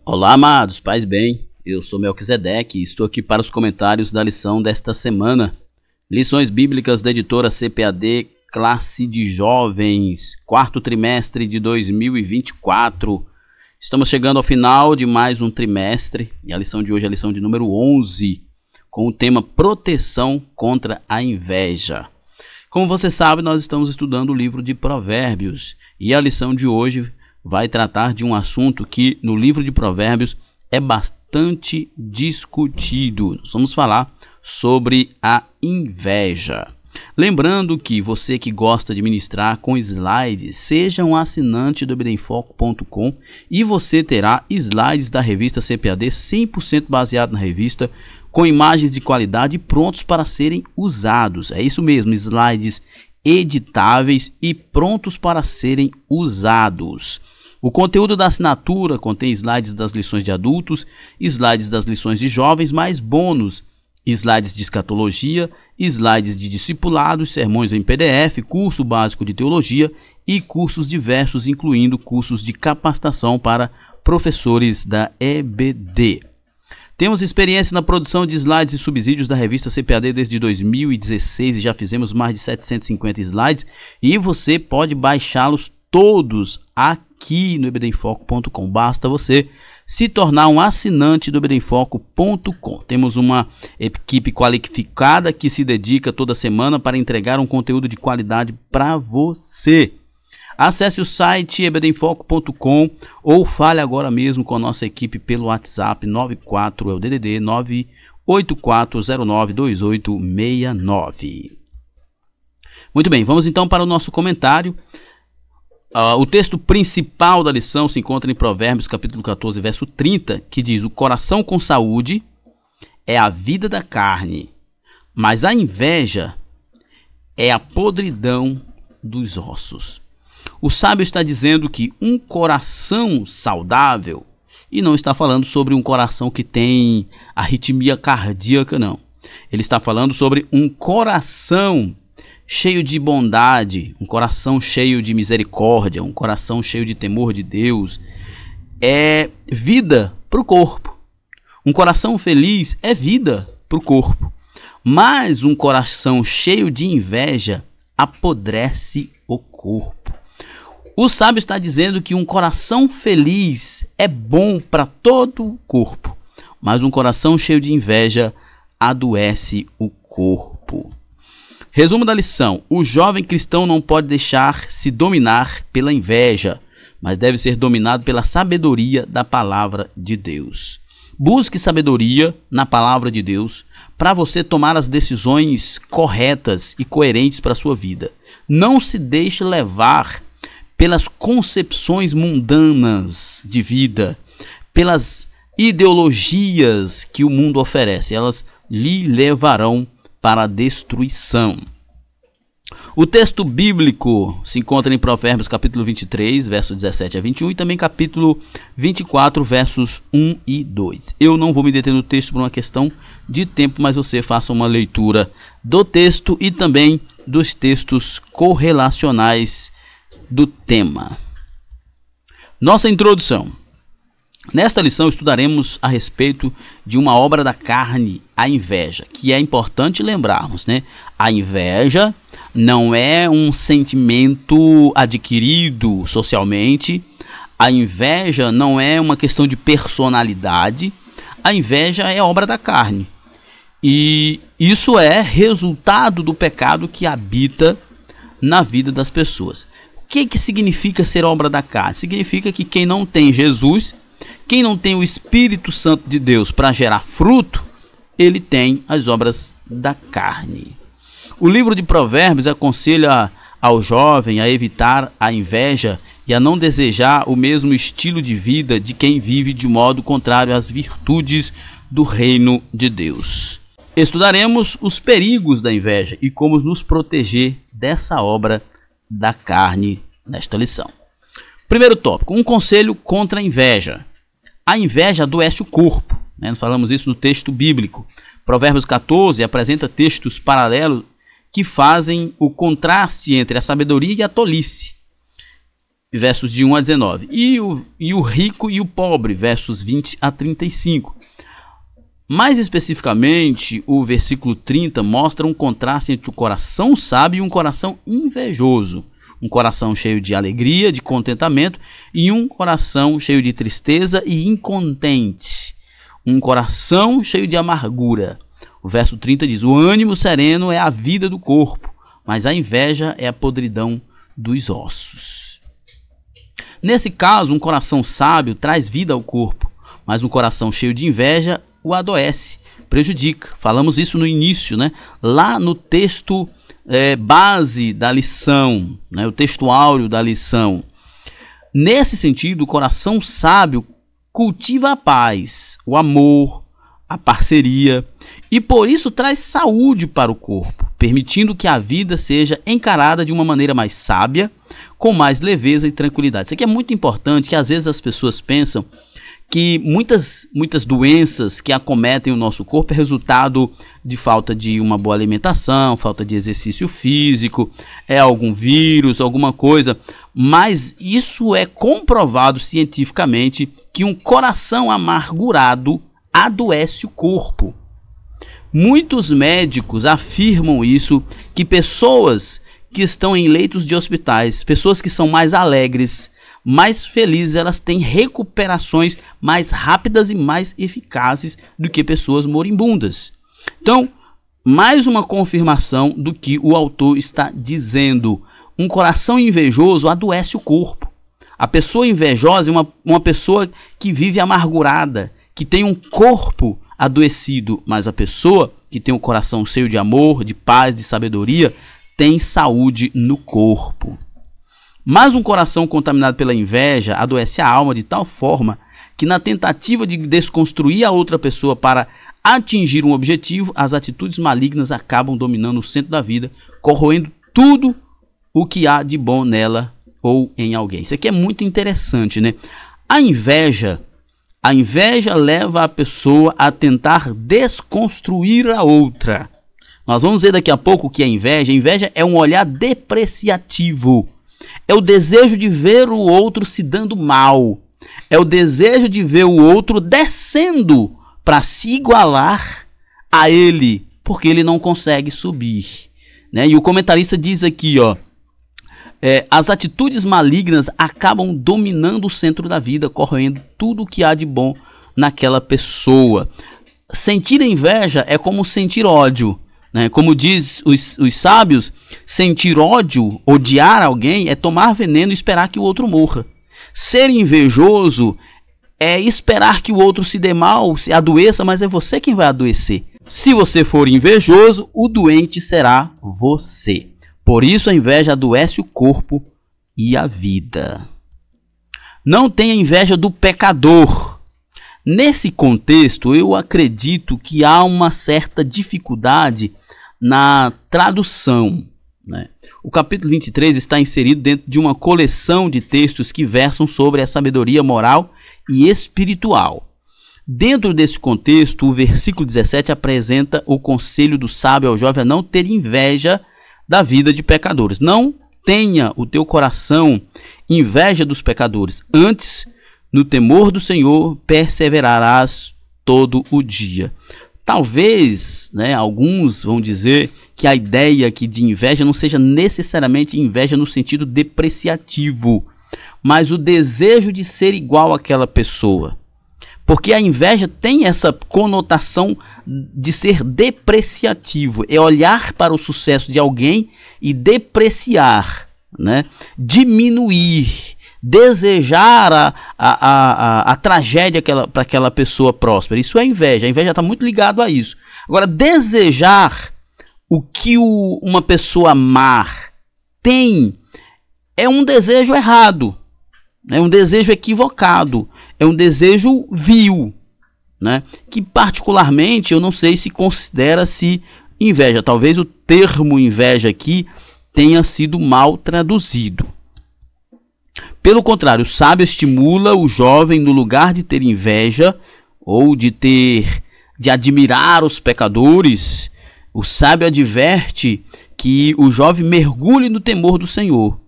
Olá, amados, paz bem, eu sou Melquisedeque e estou aqui para os comentários da lição desta semana. Lições bíblicas da editora CPAD, classe de jovens, quarto trimestre de 2024. Estamos chegando ao final de mais um trimestre e a lição de hoje é a lição de número 11, com o tema proteção contra a inveja. Como você sabe, nós estamos estudando o livro de Provérbios e a lição de hoje vai tratar de um assunto que no livro de Provérbios é bastante discutido. Nós vamos falar sobre a inveja. Lembrando que você que gosta de ministrar com slides, seja um assinante do ebdenfoco.com e você terá slides da revista CPAD 100% baseado na revista, com imagens de qualidade prontos para serem usados. É isso mesmo, slides editáveis e prontos para serem usados. O conteúdo da assinatura contém slides das lições de adultos, slides das lições de jovens, mais bônus, slides de escatologia, slides de discipulado, sermões em PDF, curso básico de teologia e cursos diversos, incluindo cursos de capacitação para professores da EBD. Temos experiência na produção de slides e subsídios da revista CPAD desde 2016 e já fizemos mais de 750 slides e você pode baixá-los todos aqui no ebdenfoco.com. Basta você se tornar um assinante do ebdenfoco.com. Temos uma equipe qualificada que se dedica toda semana para entregar um conteúdo de qualidade para você. Acesse o site ebdenfoco.com ou fale agora mesmo com a nossa equipe pelo WhatsApp 94 é o DDD 984092869. Muito bem, vamos então para o nosso comentário. O texto principal da lição se encontra em Provérbios capítulo 14, verso 30, que diz: o coração com saúde é a vida da carne, mas a inveja é a podridão dos ossos. O sábio está dizendo que um coração saudável, e não está falando sobre um coração que tem arritmia cardíaca, não. Ele está falando sobre um coração cheio de bondade, um coração cheio de misericórdia, um coração cheio de temor de Deus. É vida para o corpo. Um coração feliz é vida para o corpo. Mas um coração cheio de inveja apodrece o corpo. O sábio está dizendo que um coração feliz é bom para todo o corpo, mas um coração cheio de inveja adoece o corpo. Resumo da lição: o jovem cristão não pode deixar-se dominar pela inveja, mas deve ser dominado pela sabedoria da palavra de Deus. Busque sabedoria na palavra de Deus para você tomar as decisões corretas e coerentes para a sua vida. Não se deixe levar pelas concepções mundanas de vida, pelas ideologias que o mundo oferece. Elas lhe levarão para a destruição. O texto bíblico se encontra em Provérbios capítulo 23, versos 17 a 21 e também capítulo 24, versos 1 e 2. Eu não vou me deter no texto por uma questão de tempo, mas você faça uma leitura do texto e também dos textos correlacionais do tema. Nossa introdução. Nesta lição estudaremos a respeito de uma obra da carne, a inveja, que é importante lembrarmos, né? A inveja não é um sentimento adquirido socialmente, a inveja não é uma questão de personalidade, a inveja é obra da carne. E isso é resultado do pecado que habita na vida das pessoas. O que significa ser obra da carne? Significa que quem não tem Jesus, quem não tem o Espírito Santo de Deus para gerar fruto, ele tem as obras da carne. O livro de Provérbios aconselha ao jovem a evitar a inveja e a não desejar o mesmo estilo de vida de quem vive de modo contrário às virtudes do reino de Deus. Estudaremos os perigos da inveja e como nos proteger dessa obra da carne nesta lição. Primeiro tópico, um conselho contra a inveja. A inveja adoece o corpo, né? Nós falamos isso no texto bíblico. Provérbios 14 apresenta textos paralelos que fazem o contraste entre a sabedoria e a tolice. versos de 1 a 19. E o rico e o pobre, versos 20 a 35. Mais especificamente, o versículo 30 mostra um contraste entre o coração sábio e um coração invejoso. Um coração cheio de alegria, de contentamento, e um coração cheio de tristeza e incontente. Um coração cheio de amargura. O verso 30 diz: o ânimo sereno é a vida do corpo, mas a inveja é a podridão dos ossos. Nesse caso, um coração sábio traz vida ao corpo, mas um coração cheio de inveja o adoece, prejudica. Falamos isso no início, né? Lá no texto base da lição, né? O texto áureo da lição. Nesse sentido, o coração sábio cultiva a paz, o amor, a parceria, e por isso traz saúde para o corpo, permitindo que a vida seja encarada de uma maneira mais sábia, com mais leveza e tranquilidade. Isso aqui é muito importante, que às vezes as pessoas pensam que muitas doenças que acometem o nosso corpo é resultado de falta de uma boa alimentação, falta de exercício físico, é algum vírus, alguma coisa. Mas isso é comprovado cientificamente que um coração amargurado adoece o corpo. Muitos médicos afirmam isso, que pessoas que estão em leitos de hospitais, pessoas que são mais alegres, mais felizes, elas têm recuperações mais rápidas e mais eficazes do que pessoas moribundas. Então, mais uma confirmação do que o autor está dizendo. Um coração invejoso adoece o corpo. A pessoa invejosa é uma pessoa que vive amargurada, que tem um corpo adoecido, mas a pessoa que tem um coração cheio de amor, de paz, de sabedoria, tem saúde no corpo. Mas um coração contaminado pela inveja adoece a alma de tal forma que, na tentativa de desconstruir a outra pessoa para atingir um objetivo, as atitudes malignas acabam dominando o centro da vida, corroendo tudo o que há de bom nela ou em alguém. Isso aqui é muito interessante, né? A inveja leva a pessoa a tentar desconstruir a outra. Nós vamos ver daqui a pouco o que é inveja. A inveja é um olhar depreciativo. É o desejo de ver o outro se dando mal. É o desejo de ver o outro descendo para se igualar a ele, porque ele não consegue subir, né? E o comentarista diz aqui, as atitudes malignas acabam dominando o centro da vida, corroendo tudo o que há de bom naquela pessoa. Sentir inveja é como sentir ódio. Como diz os sábios, sentir ódio, odiar alguém, é tomar veneno e esperar que o outro morra. Ser invejoso é esperar que o outro se dê mal, se adoeça, mas é você quem vai adoecer. Se você for invejoso, o doente será você. Por isso a inveja adoece o corpo e a vida. Não tenha inveja do pecador. Nesse contexto, eu acredito que há uma certa dificuldade na tradução, né? O capítulo 23 está inserido dentro de uma coleção de textos que versam sobre a sabedoria moral e espiritual. Dentro desse contexto, o versículo 17 apresenta o conselho do sábio ao jovem a não ter inveja da vida de pecadores. Não tenha o teu coração inveja dos pecadores. Antes, no temor do Senhor, perseverarás todo o dia. Talvez, alguns vão dizer que a ideia aqui de inveja não seja necessariamente inveja no sentido depreciativo, mas o desejo de ser igual àquela pessoa. Porque a inveja tem essa conotação de ser depreciativo, é olhar para o sucesso de alguém e depreciar, diminuir, desejar a tragédia para aquela pessoa próspera. Isso é inveja. A inveja está muito ligado a isso. Agora, desejar o que uma pessoa má tem é um desejo errado, é um desejo equivocado, é um desejo vil, que particularmente eu não sei se considera-se inveja. Talvez o termo inveja aqui tenha sido mal traduzido. Pelo contrário, o sábio estimula o jovem, no lugar de ter inveja ou de admirar os pecadores, o sábio adverte que o jovem mergulhe no temor do Senhor.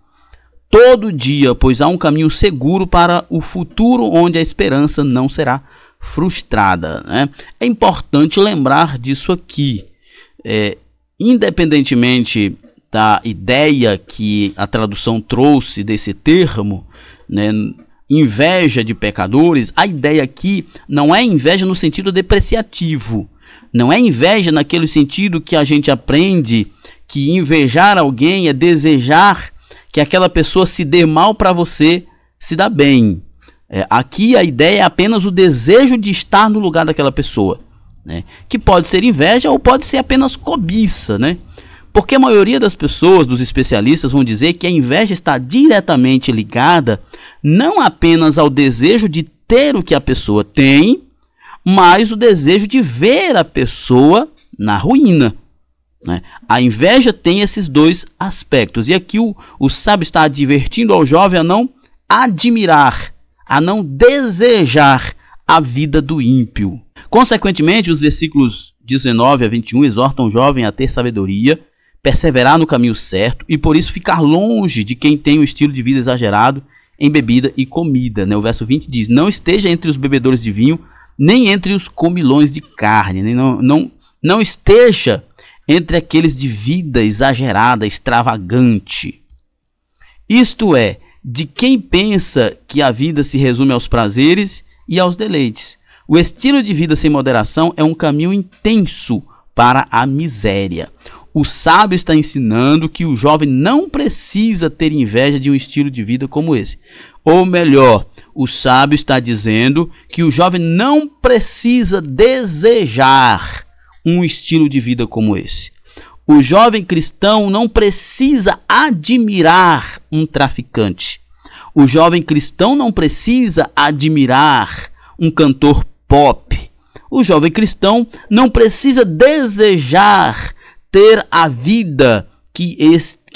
todo dia, pois há um caminho seguro para o futuro onde a esperança não será frustrada, né? É importante lembrar disso aqui. Independentemente da ideia que a tradução trouxe desse termo, né, inveja de pecadores, a ideia aqui não é inveja no sentido depreciativo, não é inveja naquele sentido que a gente aprende que invejar alguém é desejar que aquela pessoa se dê mal para você se dar bem. Aqui a ideia é apenas o desejo de estar no lugar daquela pessoa, né? Que pode ser inveja ou pode ser apenas cobiça, né? Porque a maioria das pessoas, dos especialistas, vão dizer que a inveja está diretamente ligada não apenas ao desejo de ter o que a pessoa tem, mas o desejo de ver a pessoa na ruína, né? A inveja tem esses dois aspectos. E aqui o sábio está advertindo ao jovem a não admirar, a não desejar a vida do ímpio. Consequentemente, os versículos 19 a 21 exortam o jovem a ter sabedoria, perseverar no caminho certo e por isso ficar longe de quem tem um estilo de vida exagerado em bebida e comida, né? O verso 20 diz: não esteja entre os bebedores de vinho, nem entre os comilões de carne, né? Não esteja entre aqueles de vida exagerada, extravagante. Isto é, de quem pensa que a vida se resume aos prazeres e aos deleites. O estilo de vida sem moderação é um caminho intenso para a miséria. O sábio está ensinando que o jovem não precisa ter inveja de um estilo de vida como esse. Ou melhor, o sábio está dizendo que o jovem não precisa desejar um estilo de vida como esse. O jovem cristão não precisa admirar um traficante. O jovem cristão não precisa admirar um cantor pop. O jovem cristão não precisa desejar ter a vida que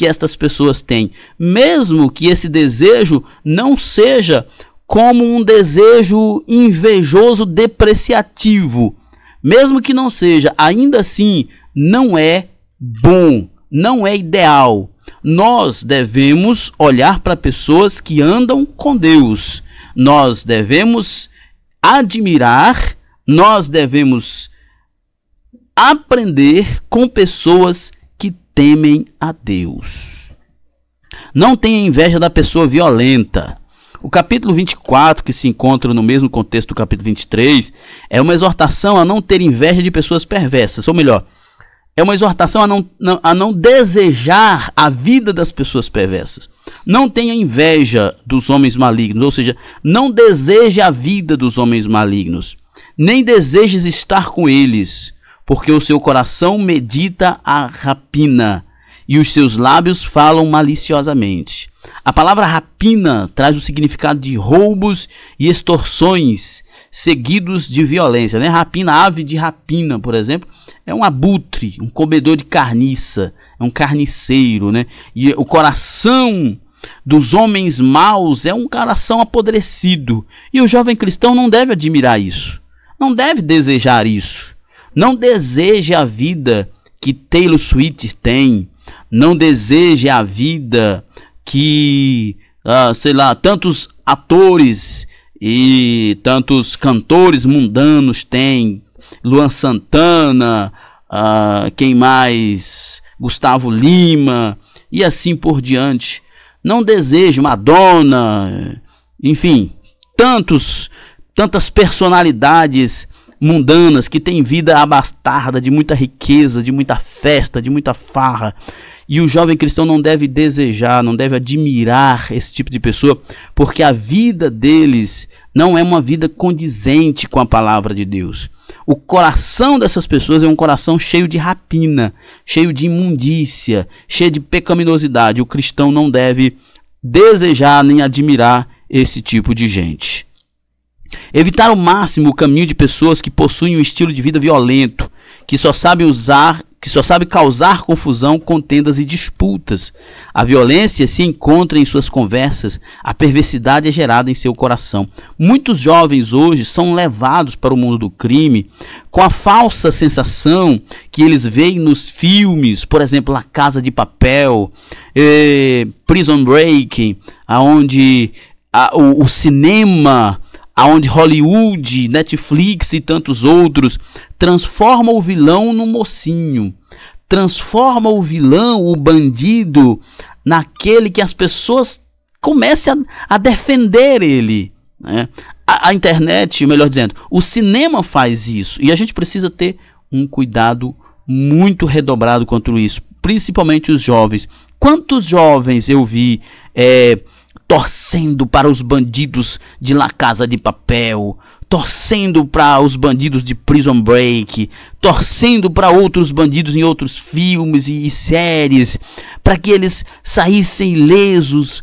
estas pessoas têm, mesmo que esse desejo não seja como um desejo invejoso depreciativo, mesmo que não seja, ainda assim não é bom, não é ideal. Nós devemos olhar para pessoas que andam com Deus, nós devemos admirar, nós devemos aprender com pessoas que temem a Deus. Não tenha inveja da pessoa violenta. O capítulo 24, que se encontra no mesmo contexto do capítulo 23, é uma exortação a não ter inveja de pessoas perversas, ou melhor, é uma exortação a não desejar a vida das pessoas perversas. Não tenha inveja dos homens malignos, ou seja, não deseje a vida dos homens malignos, nem desejes estar com eles, porque o seu coração medita a rapina e os seus lábios falam maliciosamente. A palavra rapina traz o significado de roubos e extorsões seguidos de violência, né? Rapina, ave de rapina, por exemplo, é um abutre, um comedor de carniça, é um carniceiro, né? E o coração dos homens maus é um coração apodrecido. E o jovem cristão não deve admirar isso, não deve desejar isso. Não deseje a vida que Taylor Swift tem, não deseje a vida que, tantos atores e tantos cantores mundanos têm. Luan Santana, quem mais? Gustavo Lima e assim por diante. Não deseje Madonna, enfim, tantas personalidades mundanas que têm vida abastarda de muita riqueza, de muita festa, de muita farra. E o jovem cristão não deve desejar, não deve admirar esse tipo de pessoa, porque a vida deles não é uma vida condizente com a palavra de Deus. O coração dessas pessoas é um coração cheio de rapina, cheio de imundícia, cheio de pecaminosidade. O cristão não deve desejar nem admirar esse tipo de gente. Evitar ao máximo o caminho de pessoas que possuem um estilo de vida violento, que só sabe causar confusão, contendas e disputas. A violência se encontra em suas conversas, a perversidade é gerada em seu coração. Muitos jovens hoje são levados para o mundo do crime com a falsa sensação que eles veem nos filmes, por exemplo, La Casa de Papel, Prison Break, aonde o cinema, aonde Hollywood, Netflix e tantos outros transforma o vilão no mocinho, transforma o vilão, o bandido, naquele que as pessoas comecem a defender ele, né? A internet, melhor dizendo, o cinema faz isso, e a gente precisa ter um cuidado muito redobrado quanto a isso, principalmente os jovens. Quantos jovens eu vi torcendo para os bandidos de La Casa de Papel, torcendo para os bandidos de Prison Break, torcendo para outros bandidos em outros filmes e séries, para que eles saíssem ilesos,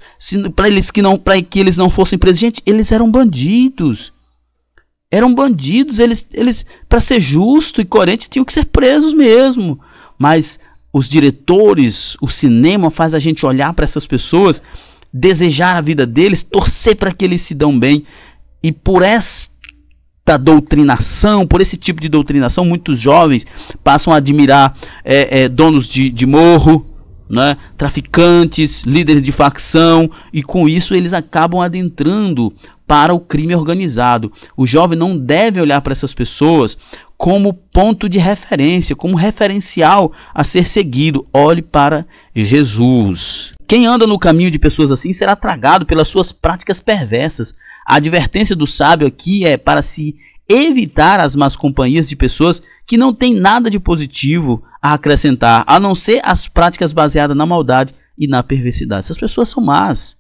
para que eles não fossem presos. Gente, eles eram bandidos. Eram bandidos, eles para ser justo e coerente, tinham que ser presos mesmo. Mas os diretores, o cinema faz a gente olhar para essas pessoas, desejar a vida deles, torcer para que eles se dão bem. E por esta doutrinação, por esse tipo de doutrinação, muitos jovens passam a admirar donos de morro, né, traficantes, líderes de facção, e com isso eles acabam adentrando para o crime organizado. O jovem não deve olhar para essas pessoas como ponto de referência, como referencial a ser seguido. Olhe para Jesus. Quem anda no caminho de pessoas assim será tragado pelas suas práticas perversas. A advertência do sábio aqui é para se evitar as más companhias de pessoas que não têm nada de positivo a acrescentar, a não ser as práticas baseadas na maldade e na perversidade. Essas pessoas são más.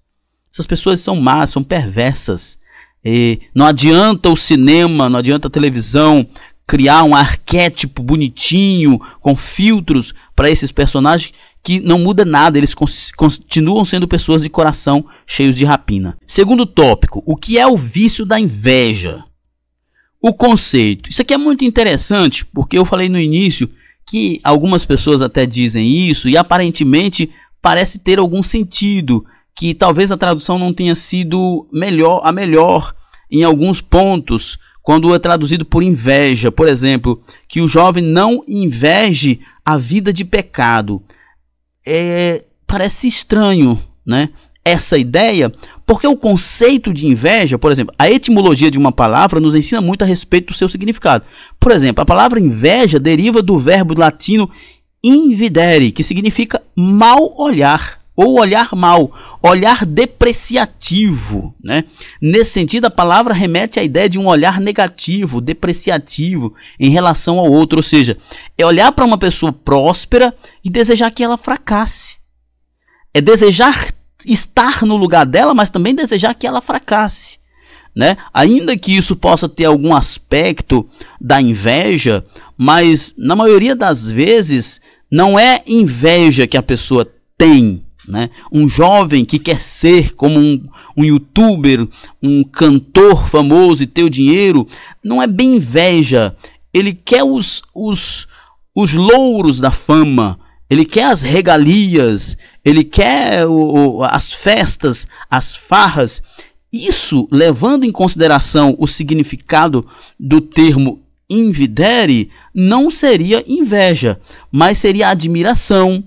Essas pessoas são más, são perversas. E não adianta o cinema, não adianta a televisão criar um arquétipo bonitinho, com filtros para esses personagens, que não muda nada, eles continuam sendo pessoas de coração cheios de rapina. Segundo tópico, o que é o vício da inveja? O conceito. Isso aqui é muito interessante, porque eu falei no início que algumas pessoas até dizem isso, e aparentemente parece ter algum sentido, que talvez a tradução não tenha sido a melhor em alguns pontos, quando é traduzido por inveja. Por exemplo, que o jovem não inveje a vida de pecado. Parece estranho, né, essa ideia, porque o conceito de inveja, por exemplo, a etimologia de uma palavra nos ensina muito a respeito do seu significado. Por exemplo, a palavra inveja deriva do verbo latino invidere, que significa mal olhar, ou olhar mal, olhar depreciativo, né? Nesse sentido, a palavra remete à ideia de um olhar negativo, depreciativo em relação ao outro, ou seja, é olhar para uma pessoa próspera e desejar que ela fracasse. É desejar estar no lugar dela, mas também desejar que ela fracasse, né? Ainda que isso possa ter algum aspecto da inveja, mas na maioria das vezes não é inveja que a pessoa tem, né? Um jovem que quer ser como um youtuber, um cantor famoso e ter o dinheiro, não é bem inveja. Ele quer os louros da fama, ele quer as regalias, ele quer as festas, as farras. Isso, levando em consideração o significado do termo invidere, não seria inveja, mas seria admiração,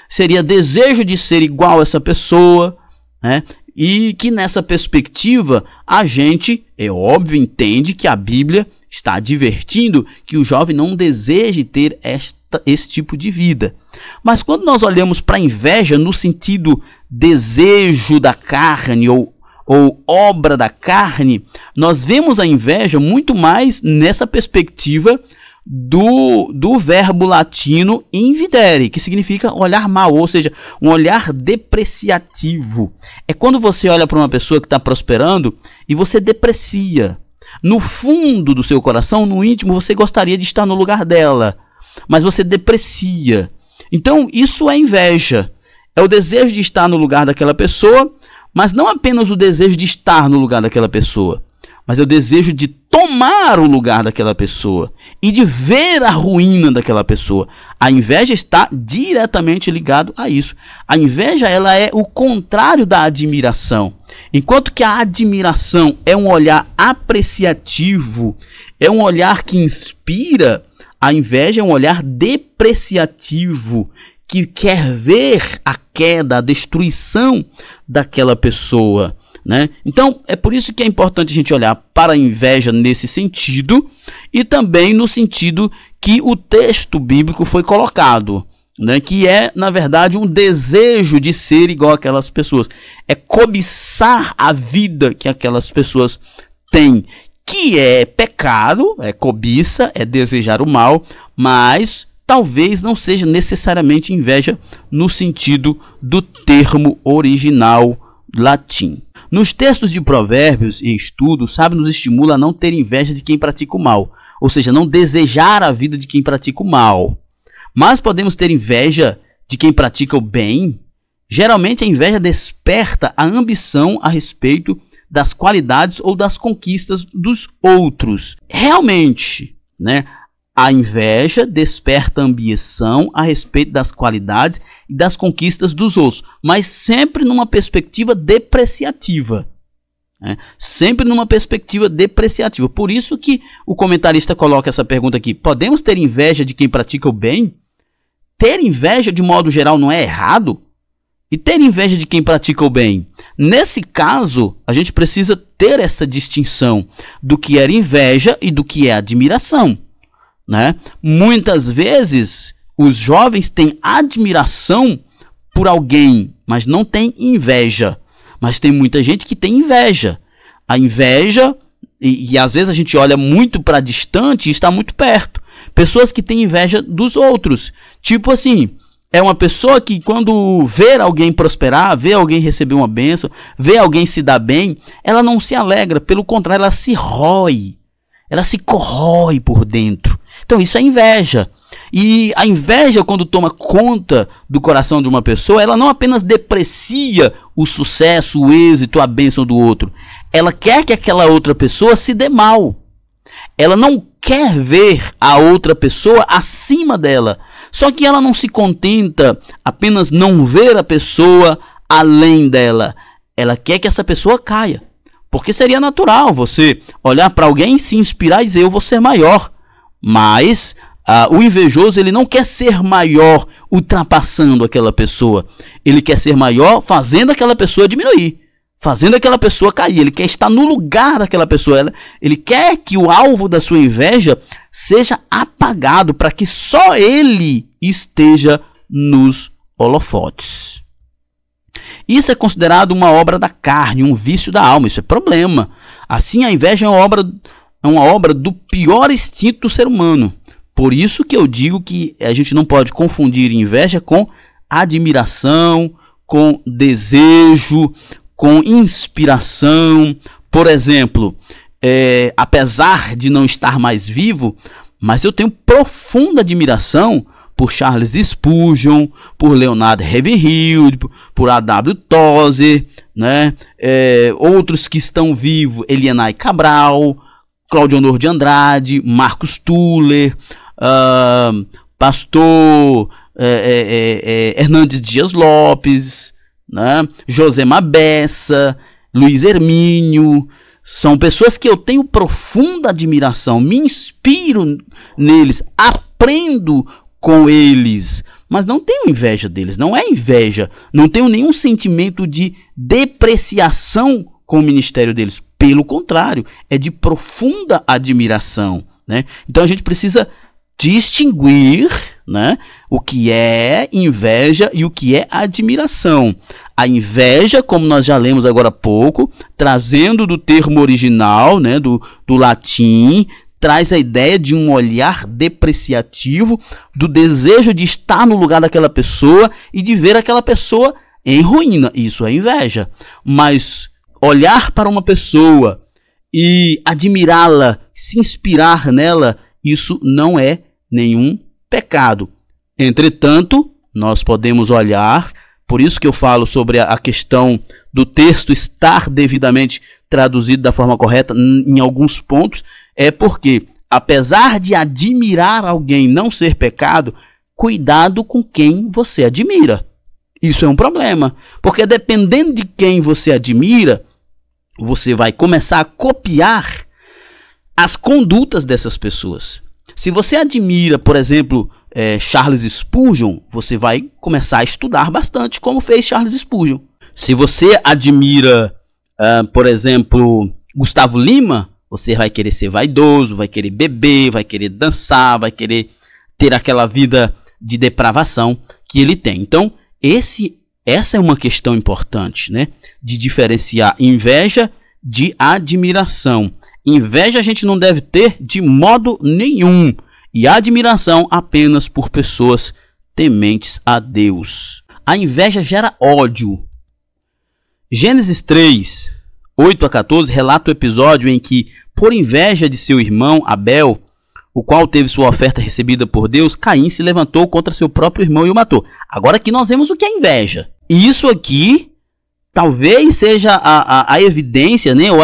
seria desejo de ser igual a essa pessoa, né? E que nessa perspectiva a gente, é óbvio, entende que a Bíblia está advertindo que o jovem não deseje ter esse tipo de vida. Mas quando nós olhamos para a inveja no sentido desejo da carne ou obra da carne, nós vemos a inveja muito mais nessa perspectiva do verbo latino invidere, que significa olhar mal, ou seja, um olhar depreciativo. É quando você olha para uma pessoa que está prosperando e você deprecia. No fundo do seu coração, no íntimo, você gostaria de estar no lugar dela, mas você deprecia. Então isso é inveja, é o desejo de estar no lugar daquela pessoa, mas não apenas o desejo de estar no lugar daquela pessoa, mas é o desejo de tomar o lugar daquela pessoa e de ver a ruína daquela pessoa. A inveja está diretamente ligado a isso. A inveja, ela é o contrário da admiração. Enquanto que a admiração é um olhar apreciativo, é um olhar que inspira, a inveja é um olhar depreciativo, que quer ver a queda, a destruição daquela pessoa, né? Então, é por isso que é importante a gente olhar para a inveja nesse sentido e também no sentido que o texto bíblico foi colocado, né? Que é, na verdade, um desejo de ser igual àquelas pessoas. É cobiçar a vida que aquelas pessoas têm, que é pecado, é cobiça, é desejar o mal, mas talvez não seja necessariamente inveja no sentido do termo original latim. Nos textos de Provérbios e estudos, o sábio nos estimula a não ter inveja de quem pratica o mal, ou seja, não desejar a vida de quem pratica o mal. Mas podemos ter inveja de quem pratica o bem? Geralmente a inveja desperta a ambição a respeito das qualidades ou das conquistas dos outros. Realmente, né? A inveja desperta a ambição a respeito das qualidades e das conquistas dos outros, mas sempre numa perspectiva depreciativa. Né? Sempre numa perspectiva depreciativa. Por isso que o comentarista coloca essa pergunta aqui. Podemos ter inveja de quem pratica o bem? Ter inveja de modo geral não é errado? E ter inveja de quem pratica o bem? Nesse caso, a gente precisa ter essa distinção do que é inveja e do que é admiração. Né? Muitas vezes os jovens têm admiração por alguém, mas não têm inveja. Mas tem muita gente que tem inveja. A inveja, e às vezes a gente olha muito para distante e está muito perto. Pessoas que têm inveja dos outros. Tipo assim, é uma pessoa que quando vê alguém prosperar, vê alguém receber uma bênção, vê alguém se dar bem, ela não se alegra. Pelo contrário, ela se rói. Ela se corrói por dentro. Então isso é inveja. E a inveja, quando toma conta do coração de uma pessoa, ela não apenas deprecia o sucesso, o êxito, a bênção do outro. Ela quer que aquela outra pessoa se dê mal. Ela não quer ver a outra pessoa acima dela. Só que ela não se contenta apenas não ver a pessoa além dela. Ela quer que essa pessoa caia. Porque seria natural você olhar para alguém, se inspirar e dizer, eu vou ser maior. Mas o invejoso, ele não quer ser maior ultrapassando aquela pessoa. Ele quer ser maior fazendo aquela pessoa diminuir, fazendo aquela pessoa cair. Ele quer estar no lugar daquela pessoa. Ele quer que o alvo da sua inveja seja apagado para que só ele esteja nos holofotes. Isso é considerado uma obra da carne, um vício da alma. Isso é problema. Assim, a inveja é uma obra do pior instinto do ser humano. Por isso que eu digo que a gente não pode confundir inveja com admiração, com desejo, com inspiração. Por exemplo, apesar de não estar mais vivo, mas eu tenho profunda admiração por Charles Spurgeon, por Leonard Ravenhill, por A.W. Tozer, né? Outros que estão vivos, Elianai Cabral, Cláudio Honor de Andrade, Marcos Tuller, Pastor Hernandes Dias Lopes, né? José Mabessa, Luiz Hermínio. São pessoas que eu tenho profunda admiração, me inspiro neles, aprendo com eles, mas não tenho inveja deles, não é inveja, não tenho nenhum sentimento de depreciação com o ministério deles, pelo contrário, é de profunda admiração, né? Então a gente precisa distinguir, né, o que é inveja e o que é admiração. A inveja, como nós já lemos agora há pouco, trazendo do termo original, né, do latim, traz a ideia de um olhar depreciativo, do desejo de estar no lugar daquela pessoa e de ver aquela pessoa em ruína. Isso é inveja. Mas olhar para uma pessoa e admirá-la, se inspirar nela, isso não é nenhum pecado. Entretanto, nós podemos olhar, por isso que eu falo sobre a questão do texto estar devidamente traduzido da forma correta em alguns pontos, é porque, apesar de admirar alguém não ser pecado, cuidado com quem você admira. Isso é um problema, porque dependendo de quem você admira, você vai começar a copiar as condutas dessas pessoas. Se você admira, por exemplo, Charles Spurgeon, você vai começar a estudar bastante como fez Charles Spurgeon. Se você admira, por exemplo, Gustavo Lima, você vai querer ser vaidoso, vai querer beber, vai querer dançar, vai querer ter aquela vida de depravação que ele tem. Então, essa é uma questão importante, né? De diferenciar inveja de admiração. Inveja a gente não deve ter de modo nenhum. E admiração apenas por pessoas tementes a Deus. A inveja gera ódio. Gênesis 3, 8 a 14 relata o episódio em que, por inveja de seu irmão Abel, o qual teve sua oferta recebida por Deus, Caim se levantou contra seu próprio irmão e o matou. Agora aqui nós vemos o que é inveja. E isso aqui talvez seja a evidência, né? Ou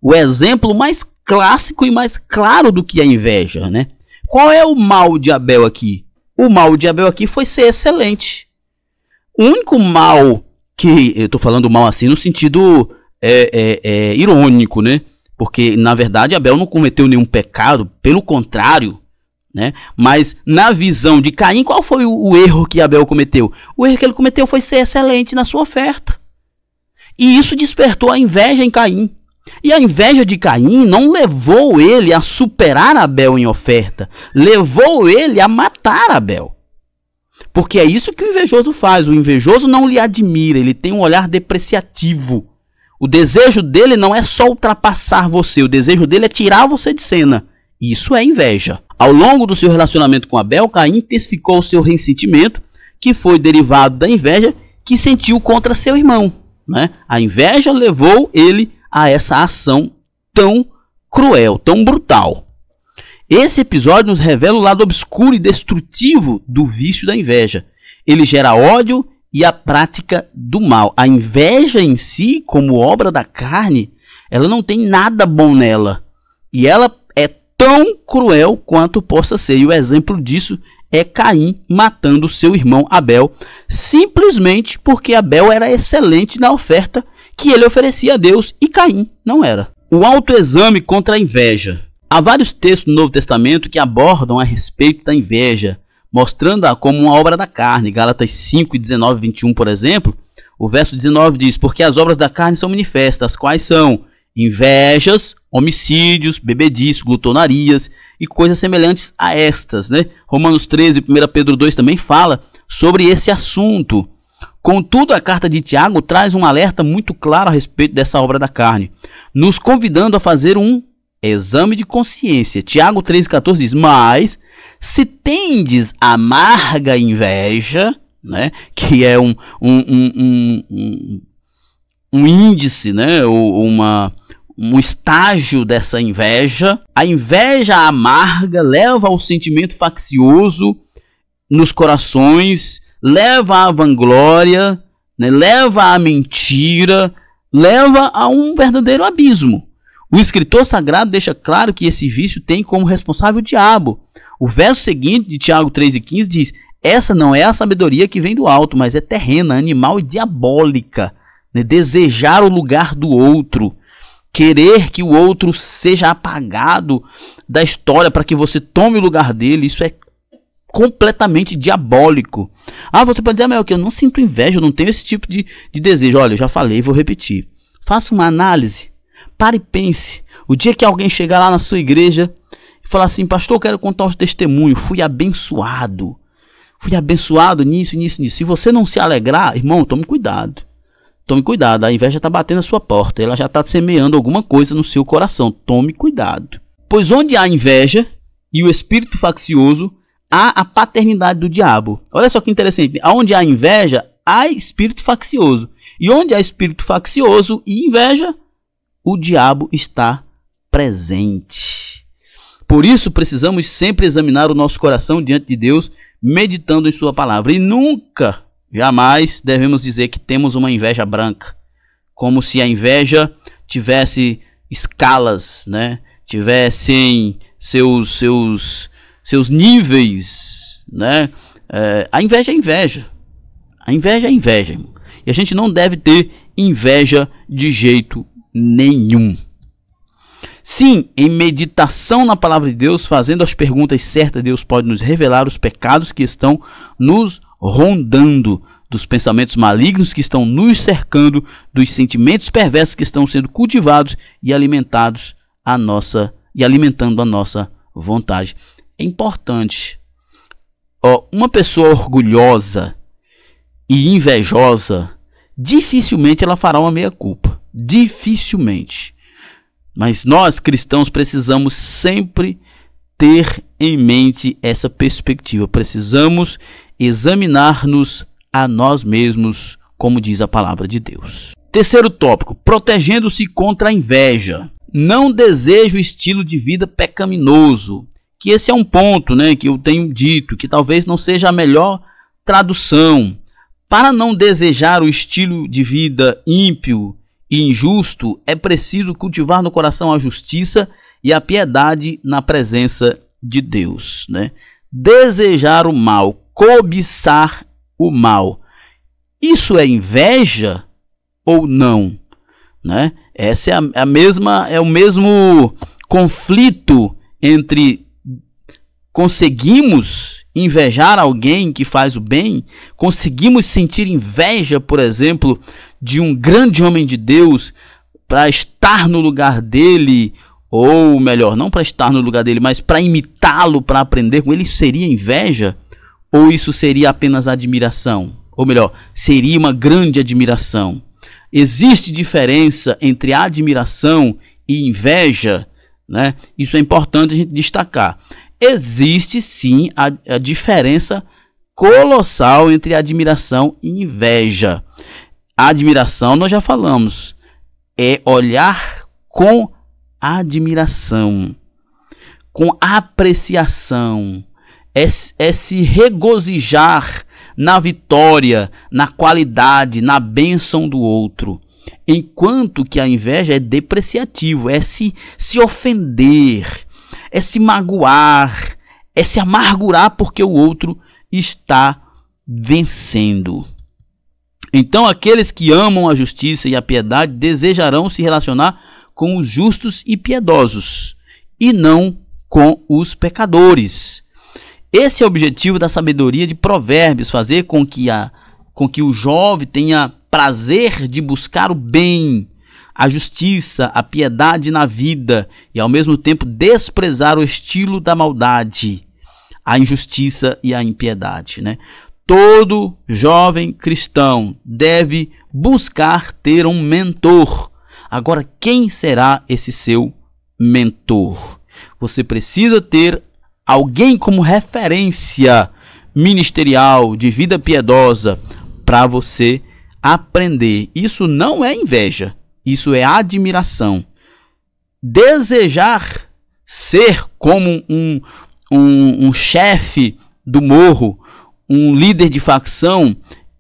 o exemplo mais clássico e mais claro do que é inveja, né? Qual é o mal de Abel aqui? O mal de Abel aqui foi ser excelente. O único mal que... Eu estou falando mal assim no sentido irônico, né? Porque, na verdade, Abel não cometeu nenhum pecado. Pelo contrário, né? Mas, na visão de Caim, qual foi o erro que Abel cometeu? O erro que ele cometeu foi ser excelente na sua oferta. E isso despertou a inveja em Caim. E a inveja de Caim não levou ele a superar Abel em oferta, levou ele a matar Abel. Porque é isso que o invejoso faz. O invejoso não lhe admira, ele tem um olhar depreciativo. O desejo dele não é só ultrapassar você, o desejo dele é tirar você de cena. Isso é inveja. Ao longo do seu relacionamento com Abel, Caim intensificou o seu ressentimento, que foi derivado da inveja que sentiu contra seu irmão, né? A inveja levou ele a essa ação tão cruel, tão brutal. Esse episódio nos revela o lado obscuro e destrutivo do vício da inveja. Ele gera ódio e a prática do mal. A inveja em si, como obra da carne, ela não tem nada bom nela. E ela é tão cruel quanto possa ser. E o exemplo disso é Caim matando seu irmão Abel, simplesmente porque Abel era excelente na oferta que ele oferecia a Deus e Caim não era. O autoexame contra a inveja. Há vários textos no Novo Testamento que abordam a respeito da inveja, mostrando-a como uma obra da carne. Gálatas 5, 19 e 21, por exemplo, o verso 19 diz: porque as obras da carne são manifestas, quais são invejas, homicídios, bebedice, glutonarias e coisas semelhantes a estas, né? Romanos 13 e 1 Pedro 2 também fala sobre esse assunto. Contudo, a carta de Tiago traz um alerta muito claro a respeito dessa obra da carne, nos convidando a fazer um exame de consciência. Tiago 3,14 diz: mas se tendes amarga inveja, né, que é um índice, né, ou um estágio dessa inveja, a inveja amarga leva ao sentimento faccioso nos corações, leva à vanglória, né, leva à mentira, leva a um verdadeiro abismo. O escritor sagrado deixa claro que esse vício tem como responsável o diabo. O verso seguinte de Tiago 3,15 diz: essa não é a sabedoria que vem do alto, mas é terrena, animal e diabólica, né? Desejar o lugar do outro, querer que o outro seja apagado da história para que você tome o lugar dele, isso é completamente diabólico. Ah, você pode dizer, mas eu não sinto inveja, eu não tenho esse tipo de desejo. Olha, eu já falei, vou repetir. Faça uma análise, pare e pense. O dia que alguém chegar lá na sua igreja e falar assim: pastor, eu quero contar um testemunho, fui abençoado nisso. Se você não se alegrar, irmão, tome cuidado. Tome cuidado, a inveja está batendo a sua porta, ela já está semeando alguma coisa no seu coração. Tome cuidado. Pois onde há inveja e o espírito faccioso, há a paternidade do diabo. Olha só que interessante. Onde há inveja, há espírito faccioso. E onde há espírito faccioso e inveja, o diabo está presente. Por isso, precisamos sempre examinar o nosso coração diante de Deus, meditando em sua palavra. E nunca, jamais devemos dizer que temos uma inveja branca, como se a inveja tivesse escalas, né? Tivessem seus níveis, né? A inveja é inveja. A inveja é inveja, irmão. E a gente não deve ter inveja de jeito nenhum. Sim, em meditação na palavra de Deus, fazendo as perguntas certas, Deus pode nos revelar os pecados que estão nos rondando, dos pensamentos malignos que estão nos cercando, dos sentimentos perversos que estão sendo cultivados e alimentando a nossa vontade. É importante. Uma pessoa orgulhosa e invejosa, dificilmente ela fará uma meia-culpa. Dificilmente. Mas nós, cristãos, precisamos sempre ter em mente essa perspectiva. Precisamos examinar-nos a nós mesmos, como diz a palavra de Deus. Terceiro tópico, protegendo-se contra a inveja. Não deseja o estilo de vida pecaminoso. Que esse é um ponto, que eu tenho dito, que talvez não seja a melhor tradução. Para não desejar o estilo de vida ímpio e injusto, é preciso cultivar no coração a justiça e a piedade na presença de Deus. Desejar o mal, cobiçar o mal. Isso é inveja ou não? Essa é o mesmo conflito entre conseguimos invejar alguém que faz o bem, conseguimos sentir inveja, por exemplo, de um grande homem de Deus para estar no lugar dele, ou melhor, não para estar no lugar dele, mas para imitá-lo, para aprender com ele. Isso seria inveja? Ou isso seria apenas admiração? Ou melhor, seria uma grande admiração? Existe diferença entre admiração e inveja? Isso é importante a gente destacar. Existe sim a diferença colossal entre admiração e inveja. A admiração, nós já falamos, é olhar com admiração, com apreciação, é se regozijar na vitória, na qualidade, na bênção do outro. Enquanto que a inveja é depreciativo, é se ofender, é se magoar, é se amargurar porque o outro está vencendo. Então aqueles que amam a justiça e a piedade desejarão se relacionar com os justos e piedosos, e não com os pecadores. Esse é o objetivo da sabedoria de Provérbios, fazer com que o jovem tenha prazer de buscar o bem, a justiça, a piedade na vida, e ao mesmo tempo desprezar o estilo da maldade, a injustiça e a impiedade. Todo jovem cristão deve buscar ter um mentor. Agora, quem será esse seu mentor? Você precisa ter alguém como referência ministerial, de vida piedosa, para você aprender. Isso não é inveja, isso é admiração. Desejar ser como um chefe do morro, um líder de facção,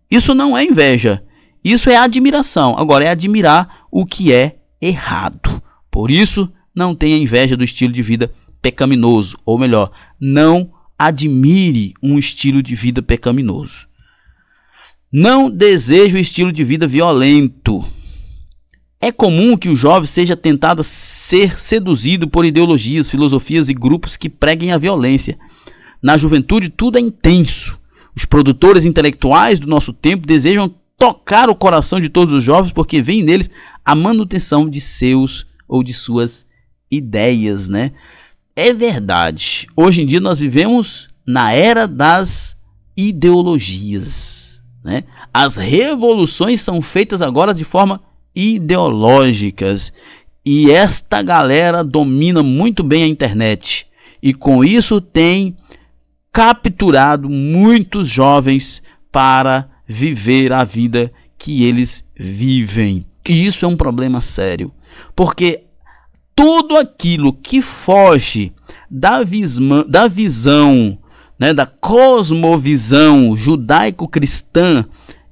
isso não é inveja, isso é admiração. Agora, é admirar o que é errado. Por isso, não tenha inveja do estilo de vida pecaminoso, ou melhor, não admire um estilo de vida pecaminoso. Não deseje o estilo de vida violento. É comum que o jovem seja tentado a ser seduzido por ideologias, filosofias e grupos que preguem a violência. Na juventude, tudo é intenso. Os produtores intelectuais do nosso tempo desejam tocar o coração de todos os jovens porque veem neles a manutenção de seus ou de suas ideias, É verdade. Hoje em dia nós vivemos na era das ideologias, As revoluções são feitas agora de forma ideológicas, e esta galera domina muito bem a internet, e com isso tem capturado muitos jovens para viver a vida que eles vivem. E isso é um problema sério, porque tudo aquilo que foge da visão, da cosmovisão judaico-cristã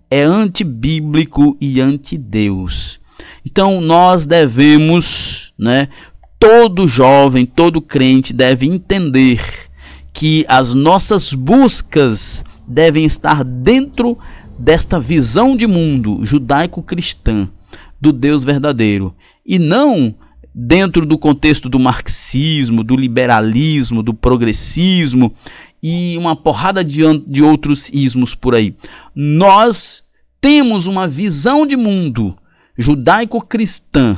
é antibíblico e anti-Deus. Então nós devemos, todo jovem, todo crente deve entender que as nossas buscas devem estar dentro desta visão de mundo judaico-cristã do Deus verdadeiro, e não dentro do contexto do marxismo, do liberalismo, do progressismo e uma porrada de outros ismos por aí. Nós temos uma visão de mundo judaico-cristã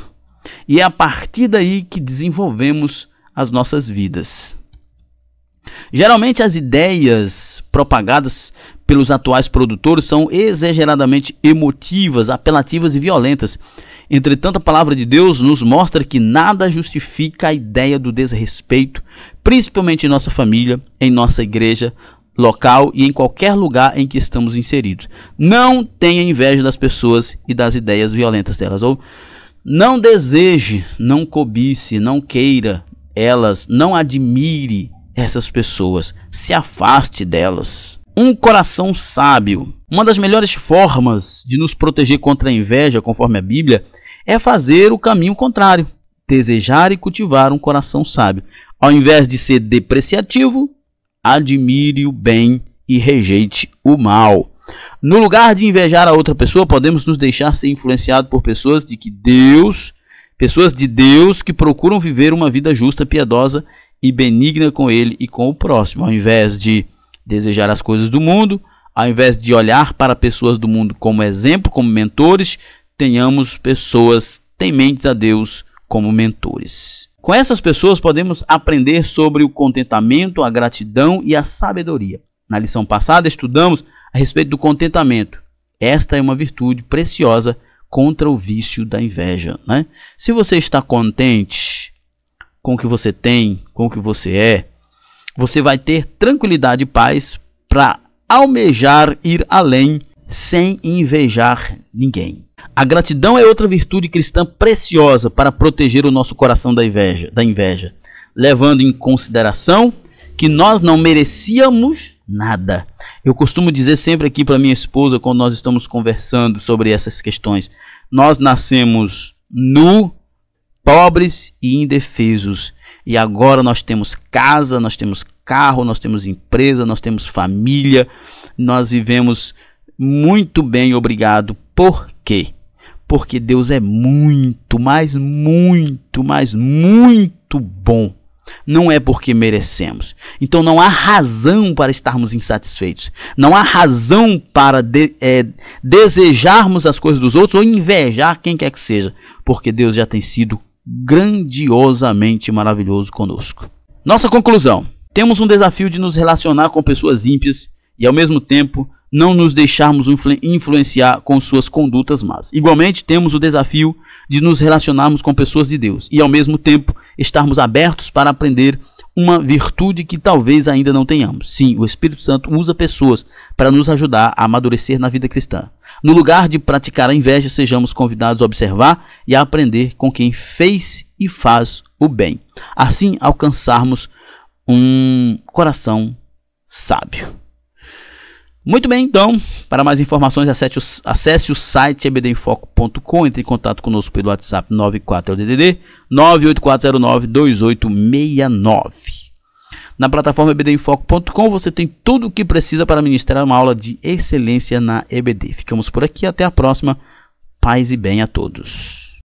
e é a partir daí que desenvolvemos as nossas vidas. Geralmente as ideias propagadas pelos atuais produtores são exageradamente emotivas, apelativas e violentas. Entretanto, a palavra de Deus nos mostra que nada justifica a ideia do desrespeito, principalmente em nossa família, em nossa igreja local e em qualquer lugar em que estamos inseridos. Não tenha inveja das pessoas e das ideias violentas delas, ou não deseje, não cobice, não queira elas, não admire essas pessoas, se afaste delas. Um coração sábio. Uma das melhores formas de nos proteger contra a inveja, conforme a Bíblia, é fazer o caminho contrário. Desejar e cultivar um coração sábio. Ao invés de ser depreciativo, admire o bem e rejeite o mal. No lugar de invejar a outra pessoa, podemos nos deixar ser influenciados por pessoas de Deus que procuram viver uma vida justa, piedosa e benigna com ele e com o próximo. Ao invés de desejar as coisas do mundo, ao invés de olhar para pessoas do mundo como exemplo, como mentores, tenhamos pessoas tementes a Deus como mentores. Com essas pessoas podemos aprender sobre o contentamento, a gratidão e a sabedoria. Na lição passada estudamos a respeito do contentamento. Esta é uma virtude preciosa contra o vício da inveja, né? Se você está contente com o que você tem, com o que você é, você vai ter tranquilidade e paz para almejar ir além sem invejar ninguém. A gratidão é outra virtude cristã preciosa para proteger o nosso coração da inveja, levando em consideração que nós não merecíamos nada. Eu costumo dizer sempre aqui para minha esposa, quando nós estamos conversando sobre essas questões, nós nascemos nu, pobres e indefesos. E agora nós temos casa, nós temos carro, nós temos empresa, nós temos família, nós vivemos muito bem, obrigado. Por quê? Porque Deus é muito, mas muito, mas muito bom. Não é porque merecemos. Então não há razão para estarmos insatisfeitos. Não há razão para desejarmos as coisas dos outros ou invejar quem quer que seja. Porque Deus já tem sido grandiosamente maravilhoso conosco. Nossa conclusão: temos um desafio de nos relacionar com pessoas ímpias e ao mesmo tempo não nos deixarmos influenciar com suas condutas más. Igualmente temos o desafio de nos relacionarmos com pessoas de Deus e ao mesmo tempo estarmos abertos para aprender uma virtude que talvez ainda não tenhamos. Sim, o Espírito Santo usa pessoas para nos ajudar a amadurecer na vida cristã. No lugar de praticar a inveja, sejamos convidados a observar e a aprender com quem fez e faz o bem. Assim, alcançarmos um coração sábio. Muito bem, então, para mais informações, acesse o site ebdemfoco.com, entre em contato conosco pelo WhatsApp 94DDD 984092869. Na plataforma ebdemfoco.com você tem tudo o que precisa para ministrar uma aula de excelência na EBD. Ficamos por aqui, até a próxima. Paz e bem a todos.